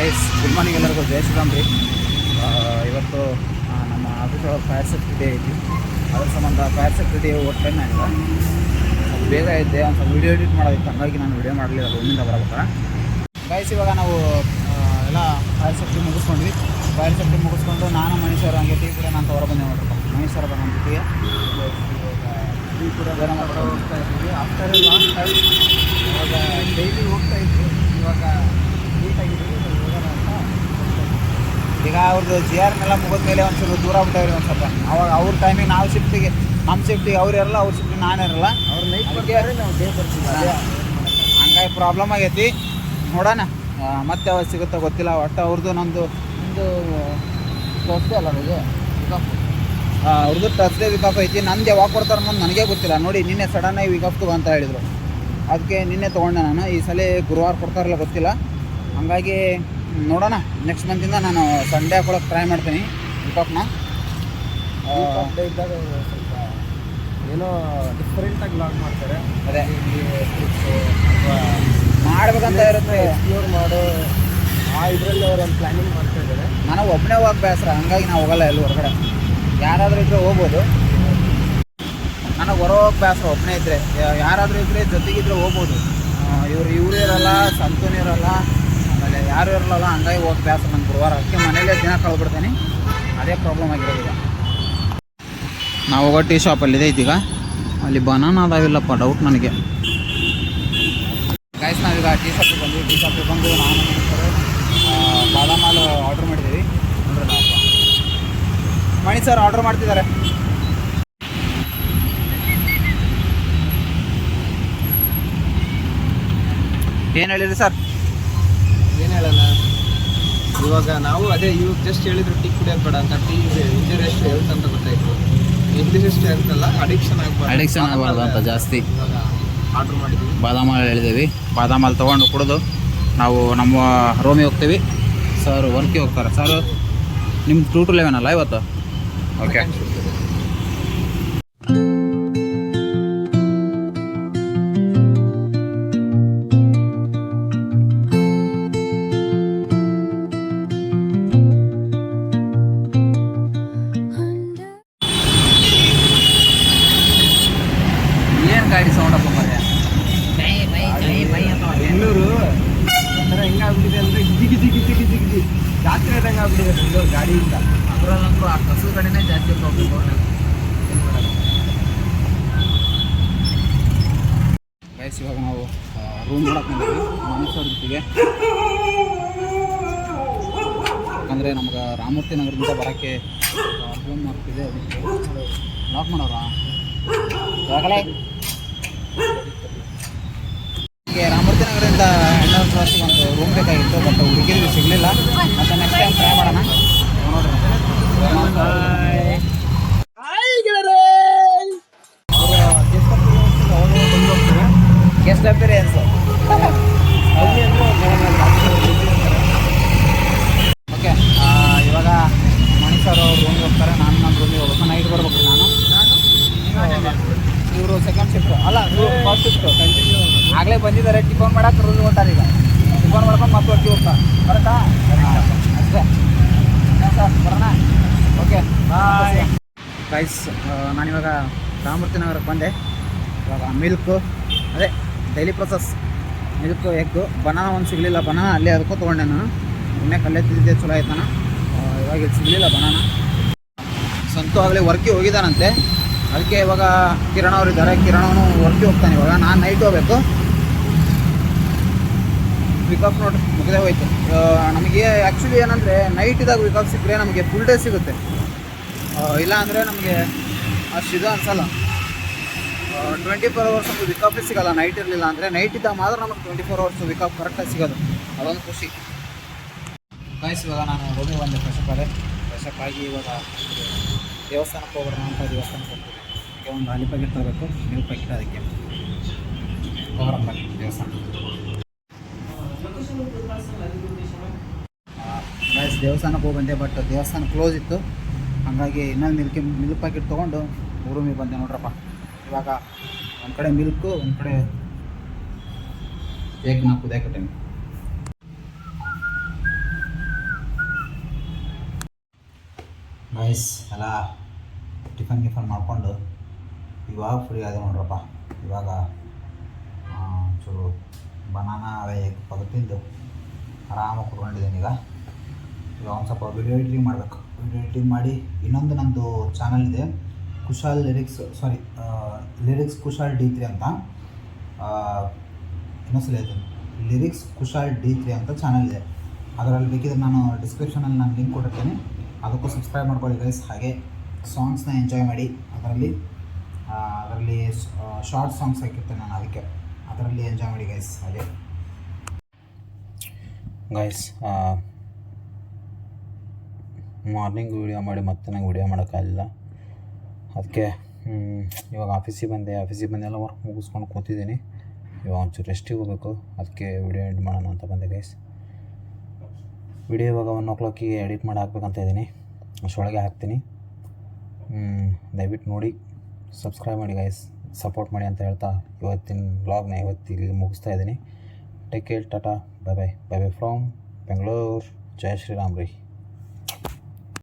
Guys good morning ಎಲ್ಲರಿಗೂ ಜೈ ಶ್ರೀರಾಮ್ ರೀ. ಇವತ್ತು ನಮ್ಮ ಆಫೀಸ್ ಒಳಗೆ ಫೈರ್ ಸೇಫ್ಟಿ ಡೇ ಐತಿ. ಅದ್ರ ಸಂಬಂಧ fire safety day vote time ಆಗಿದೆ. ಸ್ವಲ್ಪ ಬೇಗ ಇದ್ದೆ, ಒಂದು ಸ್ವಲ್ಪ ವೀಡಿಯೋ ಎಡಿಟ್ ಮಾಡೋದಿತ್ತು, ಹಂಗಾಗಿ ನಾನು ವೀಡಿಯೋ ಮಾಡಲಿಲ್ಲ, ರೂಮಿಂದ ಬರಬೇಕಾ. ಗೈಸ್ ಇವಾಗ ನಾವು ಎಲ್ಲ ಫೈರ್ ಸೇಫ್ಟಿ ಮುಗಿಸ್ಕೊಂಡ್ವಿ. ಫೈರ್ ಸೇಫ್ಟಿ ಮುಗಿಸ್ಕೊಂಡು ನಾನು ಮನುಷ್ಯರು ಹಂಗೆ ಟೀ ಕೂಡ ನಾನು ಹೊರ ಬಂದೆ ನೋಡ್ರಪ್ಪ. ಮನುಷ್ಯರು ಬರೋ ನಮ್ಮ ಜೊತೆಗೆ ಟೀ ಕೂಡ ಬೇರೆ ಹೋಗ್ತಾ ಇದ್ದೀವಿ. ಆಫ್ಟರ್ ಲಾಸ್ಟ್ ಟೈಮ್ ಇವಾಗ ಡೈಲಿ ಹೋಗ್ತಾ ಇದ್ವಿ, ಇವಾಗ ನೀಟಾಗಿದ್ದೀವಿ. ಈಗ ಅವ್ರದ್ದು GRನೆಲ್ಲ ಮುಗಿದ ಮೇಲೆ ಒಂದ್ಸಲ ದೂರ ಬಿಟ್ಟವ್ರಿ. ಒಂದು ಸ್ವಲ್ಪ ಅವಾಗ ಅವ್ರ ಟೈಮಿಗೆ ನಾವು ಶಿಫ್ಟಿಗೆ, ನಮ್ಮ ಶಿಫ್ಟಿಗೆ ಅವ್ರು ಇರಲ್ಲ, ಅವ್ರ ಶಿಫ್ಟಿಗೆ ನಾನು ಇರಲ್ಲ. ಅವ್ರು ನೈಟ್ ಬರ್ತಾರೆ, ನಾವು ಡೇ ಬರ್ತೀವಿ. ಹಂಗಾಗಿ ಪ್ರಾಬ್ಲಮ್ ಆಗೈತಿ. ನೋಡೋಣ ಮತ್ತೆ ಅವಾಗ ಸಿಗುತ್ತೋ ಗೊತ್ತಿಲ್ಲ. ಒಟ್ಟು ಅವ್ರದ್ದು ನಮ್ಮದು ಟರ್ಸ್ಡೇ ಅಲ್ಲ ಇದು ವಿಕಾಫ್. ಅವ್ರದ್ದು ಟರ್ಸ್ಡೇ ವಿಕಾಫ್ ಐತಿ. ನಂದು ಯಾವಾಗ ಕೊಡ್ತಾರೆ ಅನ್ನೋದು ನನಗೆ ಗೊತ್ತಿಲ್ಲ. ನೋಡಿ ನಿನ್ನೆ ಸಡನ್ನಾಗಿ ವಿಕಾಫ್ ತಗೋ ಅಂತ ಹೇಳಿದರು, ಅದಕ್ಕೆ ನಿನ್ನೆ ತೊಗೊಂಡೆ ನಾನು. ಈ ಸಲ ಗುರುವಾರ ಕೊಡ್ತಾರಲ್ಲ ಗೊತ್ತಿಲ್ಲ. ಹಂಗಾಗಿ ನೋಡೋಣ, ನೆಕ್ಸ್ಟ್ ಮಂತಿಂದ ನಾನು ಸಂಡೇ ಹಾಕೊಳಕ್ಕೆ ಟ್ರೈ ಮಾಡ್ತೀನಿ ವಿಕಾಫ್ನ. ಡೇ ಇದ್ದಾಗ ಸ್ವಲ್ಪ ಏನೋ ಡಿಫ್ರೆಂಟಾಗಿ ಲಾಗ್ ಮಾಡ್ತಾರೆ. ಅದೇ ಮಾಡ್ಬೇಕಂತ ಇರುತ್ತೆ, ಎಕ್ಸ್ಪ್ಲೋರ್ ಮಾಡೋ ಆ ಇದರಲ್ಲಿ ಅವ್ರು ಒಂದು ಪ್ಲ್ಯಾನಿಂಗ್ ಮಾಡ್ತಾ ಇದ್ದಾರೆ. ನನಗೆ ಒಬ್ಬನೇ ಹೋಗಕ್ಕೆ ಬೇಸರ, ಹಂಗಾಗಿ ನಾವು ಹೋಗಲ್ಲ ಎಲ್ಲಿ ಹೊರಗಡೆ. ಯಾರಾದರೂ ಇದ್ದರೆ ಹೋಗ್ಬೋದು, ನನಗೆ ಹೊರ ಹೋಗಕ್ಕೆ ಬೇಸರ. ಒಬ್ಬನೇ ಇದ್ದರೆ, ಯಾರಾದರೂ ಇದ್ದರೆ ಜೊತೆಗಿದ್ರೆ ಹೋಗ್ಬೋದು. ಇವರು ಇರಲ್ಲ, ಸಂತೂನು ಇರಲ್ಲ, ಆಮೇಲೆ ಯಾರು ಇರಲ್ಲ. ಹಂಗಾಗಿ ಹೋಗಕ್ಕೆ ಬೇಸರ ನಂಗೆ ಗುರುವಾರ. ಅದಕ್ಕೆ ಮನೇಲೇ ದಿನ ಕಳ್ಬಿಡ್ತೀನಿ. ಅದೇ ಪ್ರಾಬ್ಲಮ್ ಆಗಿರೋದು. ಈಗ ನಾವು ಹೋಗೋ ಟೀ ಶಾಪಲ್ಲಿದೆ ಈಗ. ಅಲ್ಲಿ ಬನಾನ ಅದಾವಿಲ್ಲಪ್ಪ, ಡೌಟ್ ನನಗೆ. ಗೈಸ್ ನಾವೀಗ ಟೀ ಶಾಪಿಗೆ ಬಂದ್ವಿ. ಟೀ ಶಾಪಿಗೆ ಬಂದು ನಾನು ಬಾದಾಮ್ ಹಾಲು ಆರ್ಡ್ರ್ ಮಾಡಿದ್ದೀವಿ. ನೋಡ್ರಲ್ಲ ಮಣಿ ಸರ್ ಆರ್ಡ್ರ್ ಮಾಡ್ತಿದ್ದಾರೆ. ಏನು ಹೇಳಿರಿ ಸರ್? ಏನು ಹೇಳೋಣ, ಇವಾಗ ನಾವು ಅದೇ ಇವಾಗ ಜಸ್ಟ್ ಹೇಳಿದ್ರು ಟೀ ಕುಡಿಯೋದು ಬೇಡ ಅಂತ. ಟೀ ಇಂಜರ್ ಎಷ್ಟು ಹೆಲ್ತ್ ಅಂತ ಗೊತ್ತಾಯಿತು. ಇಂಗ್ಲೀಷ್ ಎಷ್ಟು ಹೆಲ್ತ್ ಅಲ್ಲ, ಅಡಿಕ್ಷನ್ ಆಗಬಾರ್ದು ಅಂತ ಜಾಸ್ತಿ. ಇವಾಗ ಆರ್ಡ್ರ್ ಮಾಡಿದ್ವಿ, ಬಾದಾಮ್ ಹಾಲು ಹೇಳಿದ್ದೀವಿ. ಬಾದಾಮ್ ಹಾಲು ತೊಗೊಂಡು ಕುಡಿದು ನಾವು ನಮ್ಮ ರೂಮಿಗೆ ಹೋಗ್ತೀವಿ. ಸರ್ ವರ್ಕಿಗೆ ಹೋಗ್ತಾರೆ. ಸರ್ ನಿಮ್ಮ 2 to 11 ಅಲ್ಲ ಇವತ್ತು? ಓಕೆ. ಏನು ಗಾಡಿ ಸೌಂಡಪ್ಪ ಮರ್ಯ? ಬೆಂಗಳೂರು ಒಂಥರ ಹೆಂಗಾಗ್ಬಿಟ್ಟಿದೆ ಅಂದರೆ ಗಿಜಿ ಗಿಜಿ ಗಿಜಿ ಗಿಜಿ ಗಿಜಿ ಜಾತ್ರೆ ಆದಂಗೆ ಆಗ್ಬಿಟ್ಟಿದೆ ಬೆಂಗಳೂರು ಗಾಡಿಯಿಂದ. ಅದರಲ್ಲಂತೂ ಆ ಕಸು ಕಡೆನೇ ಜಾಸ್ತಿ ಹೋಗ್ಬೇಕು. ಗೈಸ್ ಇವಾಗ ನಾವು ರೂಮ್ ನೋಡಕ್ಕೆ ಬಂದಿದ್ವಿ ಮನುಷ್ಯರ ಜೊತೆಗೆ. ಯಾಕಂದರೆ ನಮ್ಗೆ ರಾಮಮೂರ್ತಿ ನಗರದಿಂದ ಬರೋಕ್ಕೆ ಪ್ರಾಬ್ಲಮ್ ಆಗ್ತಿದೆ. ಅದಕ್ಕೆ ಲಾಕ್ ಮಾಡೋರ ಯಾಕಲೇ ಹೀಗೆ ರಾಮಮೂರ್ತಿ ನಗರದಿಂದ ಹೆಣ್ಣೂರು ಕ್ರಾಸಿಗೆ ಒಂದು ರೂಮ್ ಬೇಕಾಗಿತ್ತು. ಬಟ್ ಹುಡುಗಿರಿಗೆ ಸಿಗಲಿಲ್ಲ. ಮತ್ತು ನೆಕ್ಸ್ಟ್ ಟೈಮ್ ಟ್ರೈ ಮಾಡೋಣ. ನೋಡ್ರಿ ಗೆಸ್ಟ್ ಅಪಿಯರೆನ್ಸ್ ಓಕೆ. ಇವಾಗ ಮಣಿಸರ್ ಅವ್ರು ರೂಮಿಗೆ ಹೋಗ್ತಾರೆ, ನಾನು ನನ್ನ ರೂಮಿಗೆ ಹೋಗ್ಬೇಕು. ನೈಟ್ ಬರ್ಬೇಕು ನಾನು. ಇವರು ಸೆಕೆಂಡ್ ಶಿಫ್ಟು ಅಲ್ಲ, ಫಸ್ಟ್ ಶಿಫ್ಟು ಕಂಟಿನ್ಯೂ ಆಗಲೇ ಬಂದಿದ್ದಾರೆ. ಟಿಫನ್ ಮಾಡೋಕೆ ರೂಮಿಗೆ ಹೋಗ್ತಾರೆ. ಈಗ ಟಿಫನ್ ಮಾಡ್ಕೊಂಡು ಮತ್ತೆ ಹೊರಟಿ ಹೋಗ್ತಾರೆ. ಬರತ್ತಾ? ಅಷ್ಟೇ ಸರ್, ಬರೋಣ. Okay bye guys. ನಾನಿವಾಗ ರಾಮಮೂರ್ತಿ ನಗರಕ್ಕೆ ಬಂದೆ. ಇವಾಗ ಮಿಲ್ಕು, ಅದೇ daily process milk, egg, banana ಒಂದು ಸಿಗಲಿಲ್ಲ. ಬನಾನ ಅಲ್ಲೇ ಅದಕ್ಕೂ ತೊಗೊಂಡೆ ನಾನು. ಇನ್ನೇ ಕಲ್ಲೇ ತಿಂದಿದ್ದೆ, ಚಲೋ ಆಯ್ತಾನ. ಇವಾಗ ಇಲ್ಲಿ ಸಿಗಲಿಲ್ಲ ಬನಾನ. ಸಂತು ಆಗಲೇ ವರ್ಕಿಗೆ ಹೋಗಿದ್ದಾನಂತೆ. ಅದಕ್ಕೆ ಇವಾಗ ಕಿರಣ್ ಅವ್ರು ಇದ್ದಾರೆ. ಕಿರಣವನು ವರ್ಕಿಗೆ ಹೋಗ್ತಾನೆ. ಇವಾಗ ನಾನು ನೈಟ್ ಹೋಗ್ಬೇಕು. ವಿಕಾಫ್ ನೋಡ್ರಿ ಮುಗಿದೇ ಹೋಯ್ತು. ನಮಗೆ ಆ್ಯಕ್ಚುಲಿ ಏನಂದರೆ ನೈಟ್ ಇದ್ದಾಗ ವಿಕಾಫ್ ಸಿಕ್ಕರೆ ನಮಗೆ ಫುಲ್ ಡೇ ಸಿಗುತ್ತೆ. ಇಲ್ಲ ಅಂದರೆ ನಮಗೆ ಅಷ್ಟು ಇದು ಅನಿಸಲ್ಲ. 24 hours ನಮಗೆ ವಿಕಾಫೇ ಸಿಗೋಲ್ಲ ನೈಟ್ ಇರಲಿಲ್ಲ ಅಂದರೆ. ನೈಟ್ ಇದ್ದಾಗ ಮಾತ್ರ ನಮಗೆ 24 hours ವಿಕಾಫ್ ಕರೆಕ್ಟಾಗಿ ಸಿಗೋದು. ಅದೊಂದು ಖುಷಿ. ಗೈಸ್ ಇವಾಗ ನಾನು ರೂಮಿಗೆ ಬಂದೆ. ಫ್ರೆಶಪ್ ಆದೆ. ಫ್ರೆಶಪ್ ಆಗಿ ಇವಾಗ ದೇವಸ್ಥಾನಕ್ಕೆ ಹೋಗೋಣ ಅಂತ ದೇವಸ್ಥಾನಕ್ಕೆ ಹೋಗ್ತೀವಿ. ಅದಕ್ಕೆ ಒಂದು ಹಾಲಿ ಪ್ಯಾಕೆಟ್ ತಗೋಬೇಕು, ಮಿಲ್ಕ್ ಪ್ಯಾಕೆಟ್. ಅದಕ್ಕೆ ಹೋಗೋಣ ದೇವಸ್ಥಾನ. ಗೈಸ್ ದೇವಸ್ಥಾನಕ್ಕೆ ಹೋಗಿ ಬಂದೆ, ಬಟ್ ದೇವಸ್ಥಾನ ಕ್ಲೋಸ್ ಇತ್ತು. ಹಾಗಾಗಿ ಇನ್ನೊಂದು ಮಿಲ್ಕ್ ಪ್ಯಾಕೆಟ್ ತೊಗೊಂಡು ರೂಮಿಗೆ ಬಂದೆ ನೋಡ್ರಪ್ಪ. ಇವಾಗ ಒಂದು ಕಡೆ ಮಿಲ್ಕು, ಒಂದು ಕಡೆ ಎಗ್ ನಾ ಕುದಿಯಾಕಟ್ಟೇನೆ. ಗೈಸ್ ಎಲ್ಲ ಟಿಫನ್ ಮಾಡಿಕೊಂಡು ಇವಾಗ ಫ್ರೀ ಆದ ನೋಡ್ರಪ್ಪ. ಇವಾಗ ಚೂರು ಬನಾನ ಅದೇ ತಿಂದು ಆರಾಮಾಗಿ ಕುತ್ಕೊಂಡಿದ್ದೀನಿ. ಈಗ ಒಂದು ಸ್ವಲ್ಪ ವಿಡಿಯೋ ಎಡಿಟಿಂಗ್ ಮಾಡಬೇಕು. ವಿಡಿಯೋ ಎಡಿಟಿಂಗ್ ಮಾಡಿ ಇನ್ನೊಂದು ನಂದು ಚಾನಲ್ ಇದೆ, ಕುಶಾಲ್ ಲಿರಿಕ್ಸ್ ಕುಶಾಲ್ D3 ಅಂತ. ಇನ್ನೊಂದ್ಸಲ ಹೇಳ್ತೀನಿ, ಲಿರಿಕ್ಸ್ ಕುಶಾಲ್ D3 ಅಂತ ಚಾನಲ್ ಇದೆ. ಅದರಲ್ಲಿ ಬೇಕಿದ್ರೆ ನಾನು ಡಿಸ್ಕ್ರಿಪ್ಷನಲ್ಲಿ ನಾನು ಲಿಂಕ್ ಕೊಟ್ಟಿರ್ತೀನಿ, ಅದಕ್ಕೂ ಸಬ್ಸ್ಕ್ರೈಬ್ ಮಾಡ್ಕೊಳ್ಳಿ ಗೈಸ್. ಹಾಗೆ ಸಾಂಗ್ಸ್ನ ಎಂಜಾಯ್ ಮಾಡಿ. ಅದರಲ್ಲಿ ಶಾರ್ಟ್ ಸಾಂಗ್ಸ್ ಹಾಕಿರ್ತೇನೆ ನಾನು, ಅದರಲ್ಲಿ ಎಂಜಾಯ್ ಮಾಡಿ ಗೈಸ್. ಹಾಗೆ ಗೈಸ್ ಮಾರ್ನಿಂಗ್ ವೀಡಿಯೋ ಮಾಡಿ ಮತ್ತೆ ನಂಗೆ ವೀಡಿಯೋ ಮಾಡೋಕ್ಕಾಗಲಿಲ್ಲ. ಅದಕ್ಕೆ ಇವಾಗ ಆಫೀಸಿಗೆ ಬಂದೆಲ್ಲ ವರ್ಕ್ ಮುಗಿಸ್ಕೊಂಡು ಕೂತಿದ್ದೀನಿ. ಇವಾಗ ಒಂಚೂರು ರೆಸ್ಟಿಗೆ ಹೋಗಬೇಕು, ಅದಕ್ಕೆ ವೀಡಿಯೋ ಎಂಡ್ ಮಾಡೋಣ ಅಂತ ಬಂದೆ ಗೈಸ್. ವಿಡಿಯೋ ಇವಾಗ 1 o'clock ಎಡಿಟ್ ಮಾಡಿ ಹಾಕ್ಬೇಕಂತ ಇದ್ದೀನಿ, ಅಷ್ಟೊಳಗೆ ಹಾಕ್ತೀನಿ. ದಯವಿಟ್ಟು ನೋಡಿ, ಸಬ್ಸ್ಕ್ರೈಬ್ ಮಾಡಿ ಗೈಸ್, ಸಪೋರ್ಟ್ ಮಾಡಿ ಅಂತ ಹೇಳ್ತಾ ಇವತ್ತಿನ ವ್ಲಾಗ್ನ ಇಲ್ಲಿ ಮುಗಿಸ್ತಾ ಇದ್ದೀನಿ. Take care, tata, bye bye from Bengaluru. ಜೈ ಶ್ರೀರಾಮ್ ರೀ.